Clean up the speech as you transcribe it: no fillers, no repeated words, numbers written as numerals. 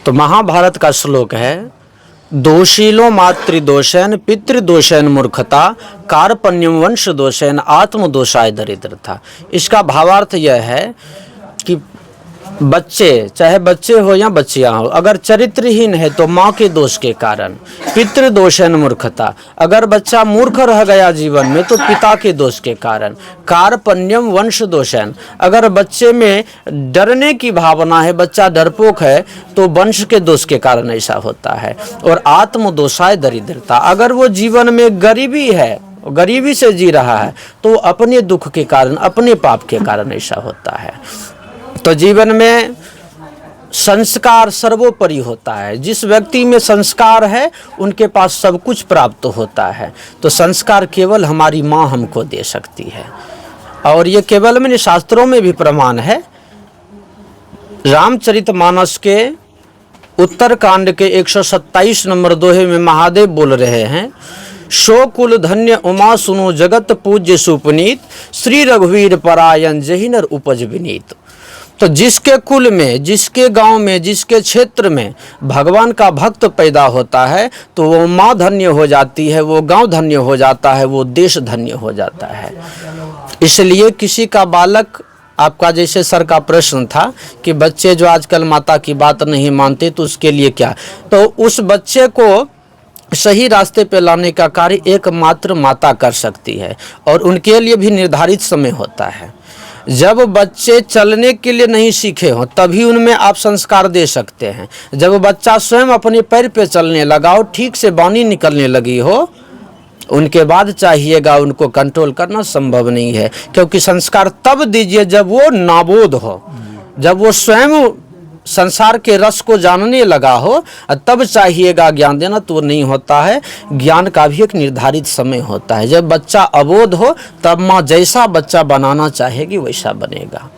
तो महाभारत का श्लोक है, दोषीलो मातृदोषेन पितृदोषेन मूर्खता कार्पण्यम वंश दोषेन आत्मदोषाय दरिद्रता। इसका भावार्थ यह है कि बच्चे, चाहे बच्चे हो या बच्चियां हो, अगर चरित्रहीन है तो माँ के दोष के कारण, पितृदोषेन मूर्खता, अगर बच्चा मूर्ख रह गया जीवन में तो पिता के दोष के कारण, कार्पण्यम वंश दोषेन, अगर बच्चे में डरने की भावना है, बच्चा डरपोक है तो वंश के दोष के कारण ऐसा होता है। और आत्मदोषाय दरिद्रता, अगर वो जीवन में गरीबी है, गरीबी से जी रहा है तो अपने दुख के कारण, अपने पाप के कारण ऐसा होता है। तो जीवन में संस्कार सर्वोपरि होता है। जिस व्यक्ति में संस्कार है उनके पास सब कुछ प्राप्त होता है। तो संस्कार केवल हमारी माँ हमको दे सकती है, और ये केवल मैंने शास्त्रों में भी प्रमाण है। रामचरितमानस के उत्तरकांड के 127 नंबर दोहे में महादेव बोल रहे हैं, शो कुल धन्य उमा सुनो जगत पूज्य सुपनीत, श्री रघुवीर परायण जहि नर उपज विनीत। तो जिसके कुल में, जिसके गांव में, जिसके क्षेत्र में भगवान का भक्त पैदा होता है तो वो माँ धन्य हो जाती है, वो गांव धन्य हो जाता है, वो देश धन्य हो जाता है। इसलिए किसी का बालक, आपका जैसे सर का प्रश्न था कि बच्चे जो आजकल माता की बात नहीं मानते तो उसके लिए क्या, तो उस बच्चे को सही रास्ते पे लाने का कार्य एकमात्र माता कर सकती है, और उनके लिए भी निर्धारित समय होता है। जब बच्चे चलने के लिए नहीं सीखे हों तभी उनमें आप संस्कार दे सकते हैं। जब बच्चा स्वयं अपने पैर पे चलने लगा हो, ठीक से वाणी निकलने लगी हो, उनके बाद चाहिएगा उनको कंट्रोल करना संभव नहीं है, क्योंकि संस्कार तब दीजिए जब वो नाबोध हो, जब वो स्वयं संसार के रस को जानने लगा हो, तब चाहिएगा ज्ञान देना, तो नहीं होता है। ज्ञान का भी एक निर्धारित समय होता है। जब बच्चा अबोध हो तब माँ जैसा बच्चा बनाना चाहेगी वैसा बनेगा।